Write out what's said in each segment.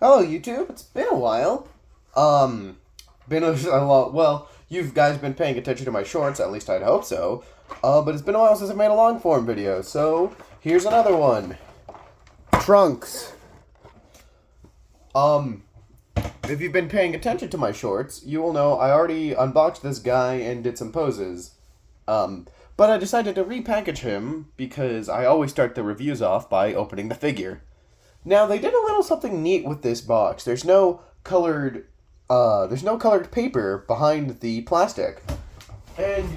Hello, YouTube. It's been a while. Um, been a lot. Well, you guys been paying attention to my shorts. At least I'd hope so. But it's been a while since I made a long form video. So here's another one. Trunks. Um, if you've been paying attention to my shorts, you will know I already unboxed this guy and did some poses. But I decided to repackage him because I always start the reviews off by opening the figure. Now they did a little something neat with this box. There's no colored paper behind the plastic, and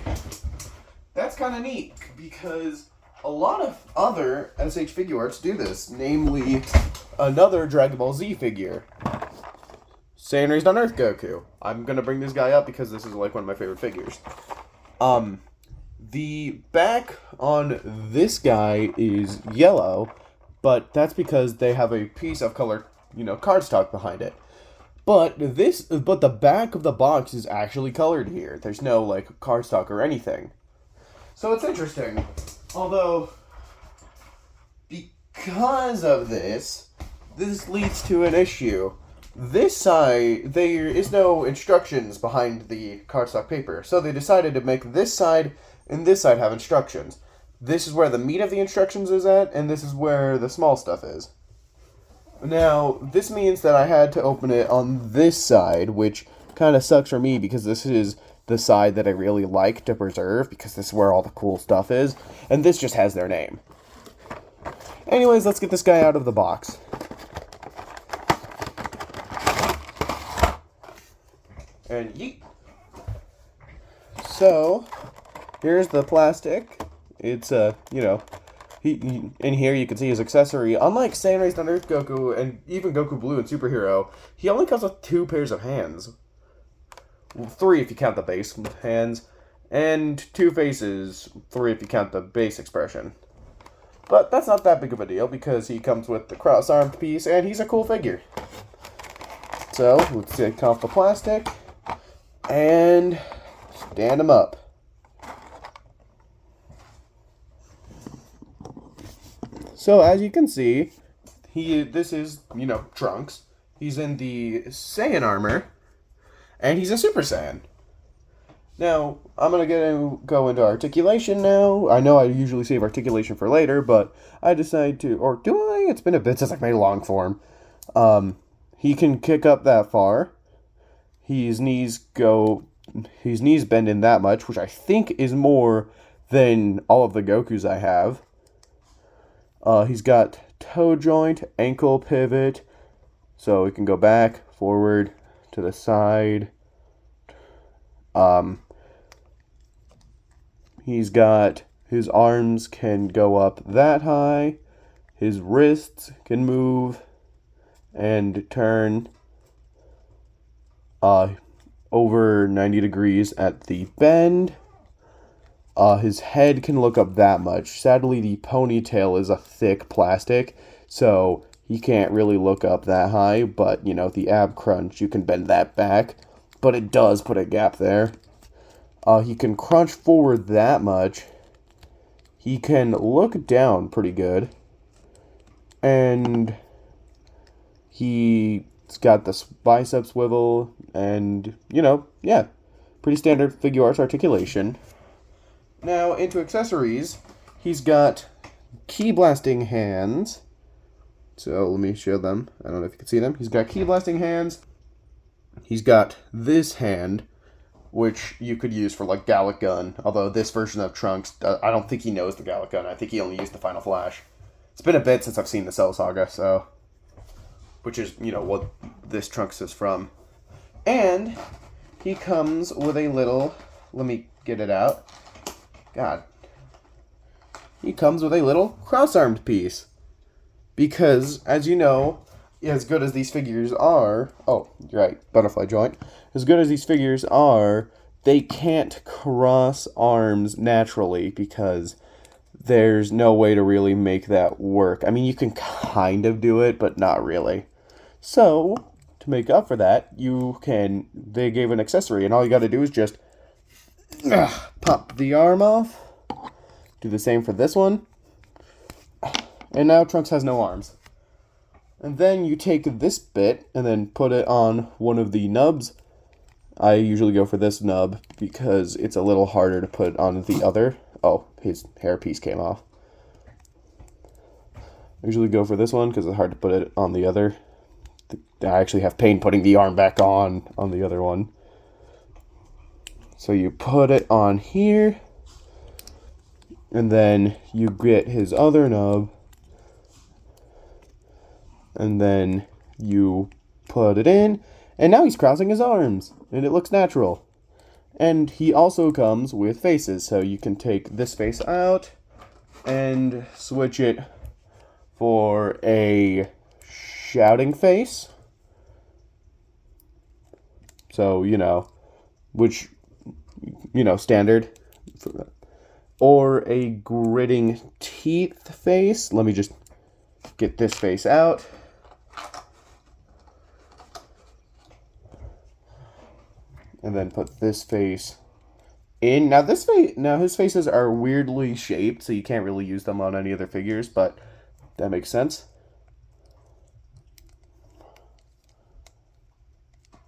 that's kind of neat because a lot of other SH Figuarts do this. Namely, another Dragon Ball Z figure, Saiyan Raised on Earth Goku. I'm gonna bring this guy up because this is like one of my favorite figures. The back on this guy is yellow, but that's because they have a piece of colored, cardstock behind it. But the back of the box is actually colored here. There's no like cardstock or anything. So it's interesting. Although, because of this leads to an issue. This side, there is no instructions behind the cardstock paper, so they decided to make this side and this side have instructions. This is where the meat of the instructions is at, and this is where the small stuff is. Now, this means that I had to open it on this side, which kind of sucks for me because this is the side that I really like to preserve because this is where all the cool stuff is, and this just has their name. Anyways, let's get this guy out of the box. And yeet. So, here's the plastic. It's, in here you can see his accessory. Unlike Saiyan Raised on Earth Goku and even Goku Blue and Superhero, he only comes with 2 pairs of hands. Well, 3 if you count the base hands, and 2 faces, 3 if you count the base expression. But that's not that big of a deal because he comes with the cross-armed piece and he's a cool figure. So, let's take off the plastic and stand him up. So as you can see, this is, Trunks. He's in the Saiyan armor, and he's a Super Saiyan. Now, I'm going to go into articulation now. I know I usually save articulation for later, but I decide to, or do I? It's been a bit since I've made a long form. He can kick up that far. His knees bend in that much, which I think is more than all of the Gokus I have. He's got toe joint, ankle pivot, so he can go back, forward, to the side. He's got, his arms can go up that high, his wrists can move and turn over 90 degrees at the bend. His head can look up that much. Sadly, the ponytail is a thick plastic, so he can't really look up that high, but, the ab crunch, you can bend that back, but it does put a gap there. He can crunch forward that much. He can look down pretty good, and he's got this bicep swivel, and, pretty standard Figuarts articulation. Now, into accessories, he's got key blasting hands. So, let me show them. I don't know if you can see them. He's got key blasting hands. He's got this hand, which you could use for, like, Gallic Gun. Although this version of Trunks, I don't think he knows the Gallic Gun. I think he only used the Final Flash. It's been a bit since I've seen the Cell Saga, so... Which is, what this Trunks is from. And he comes with a little... Let me get it out. God. He comes with a little cross-armed piece. Because, as you know, as good as these figures are... Oh, you're right, butterfly joint. As good as these figures are, they can't cross arms naturally because there's no way to really make that work. I mean, you can kind of do it, but not really. So, to make up for that, they gave an accessory, and all you gotta do is just pop the arm off. Do the same for this one. And now Trunks has no arms. And then you take this bit and then put it on one of the nubs. I usually go for this nub because it's a little harder to put on the other. Oh, his hairpiece came off. I usually go for this one because it's hard to put it on the other. I actually have pain putting the arm back on the other one. So you put it on here, and then you get his other nub, and then you put it in, and now he's crossing his arms, and it looks natural. And he also comes with faces, so you can take this face out and switch it for a shouting face. So, which, standard. Or a gritting teeth face. Let me just get this face out. And then put this face in. Now his faces are weirdly shaped, so you can't really use them on any other figures, but that makes sense.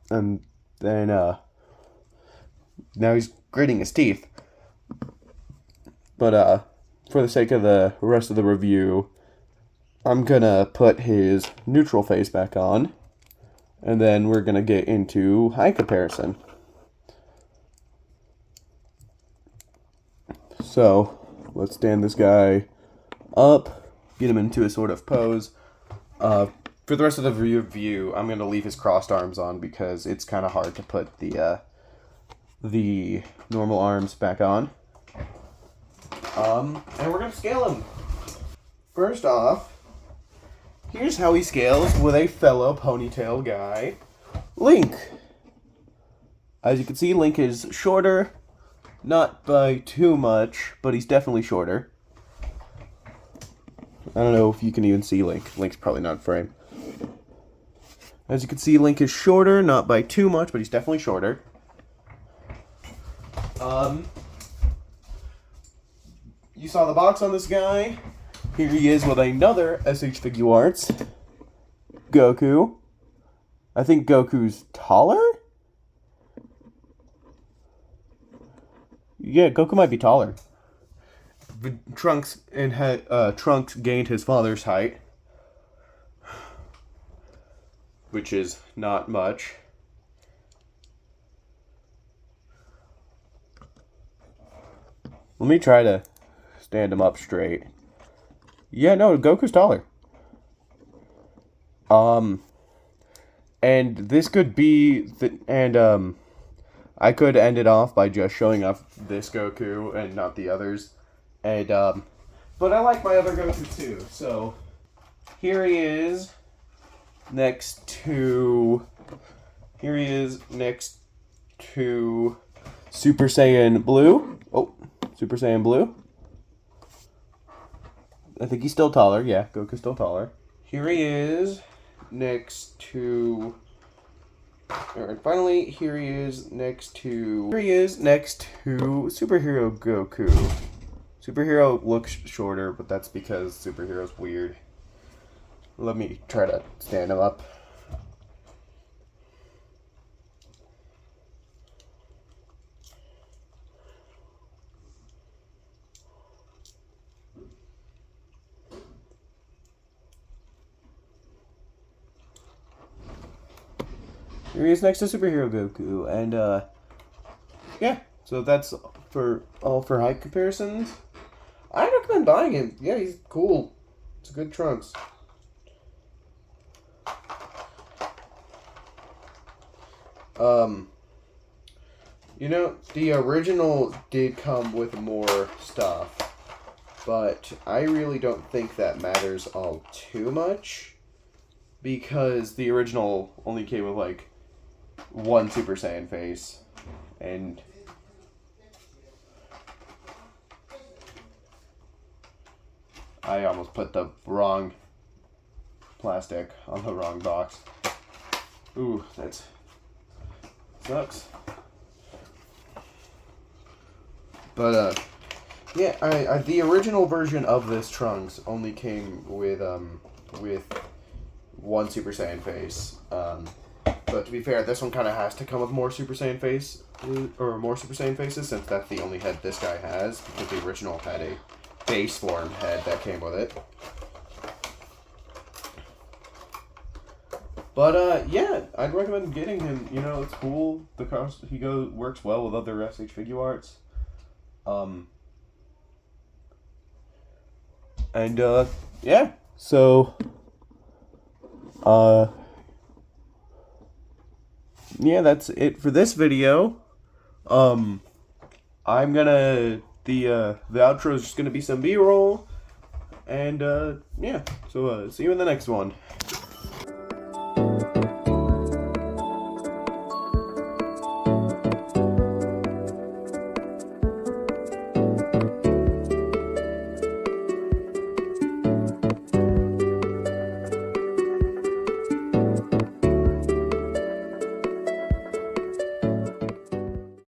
And then now he's gritting his teeth. But for the sake of the rest of the review, I'm gonna put his neutral face back on, and then we're gonna get into height comparison. So let's stand this guy up, get him into a sort of pose. For the rest of the review, I'm going to leave his crossed arms on because it's kind of hard to put the normal arms back on. And we're going to scale him. First off, here's how he scales with a fellow ponytail guy, Link. As you can see, Link is shorter, not by too much, but he's definitely shorter. I don't know if you can even see Link. Link's probably not in frame. As you can see, Link is shorter, not by too much, but he's definitely shorter. You saw the box on this guy. Here he is with another SH Figuarts, Goku. I think Goku's taller? Yeah, Goku might be taller. Trunks gained his father's height, which is not much. Let me try to stand him up straight. Yeah, no, Goku's taller. And this could be I could end it off by just showing off this Goku and not the others. And but I like my other Goku too. So here he is next to Super Saiyan Blue. Oh, Super Saiyan Blue. I think he's still taller. Yeah, Goku's still taller. Here he is next to... And finally, here he is next to Superhero Goku. Superhero looks shorter, but that's because Superhero's weird. Let me try to stand him up. Here he is next to Superhero Goku, and yeah, so that's all for height comparisons. I recommend buying him. Yeah, he's cool. It's a good Trunks. The original did come with more stuff, but I really don't think that matters all too much, because the original only came with like one Super Saiyan face, and I almost put the wrong plastic on the wrong box. Ooh, that sucks. But yeah, the original version of this Trunks only came with one Super Saiyan face. But to be fair, this one kind of has to come with more Super Saiyan more Super Saiyan faces, since that's the only head this guy has, because the original had a base form head that came with it. But yeah, I'd recommend getting him. You know, it's cool. Works well with other SH Figuarts. Yeah. So yeah, that's it for this video. I'm gonna the outro is just gonna be some B-roll, and yeah. So see you in the next one.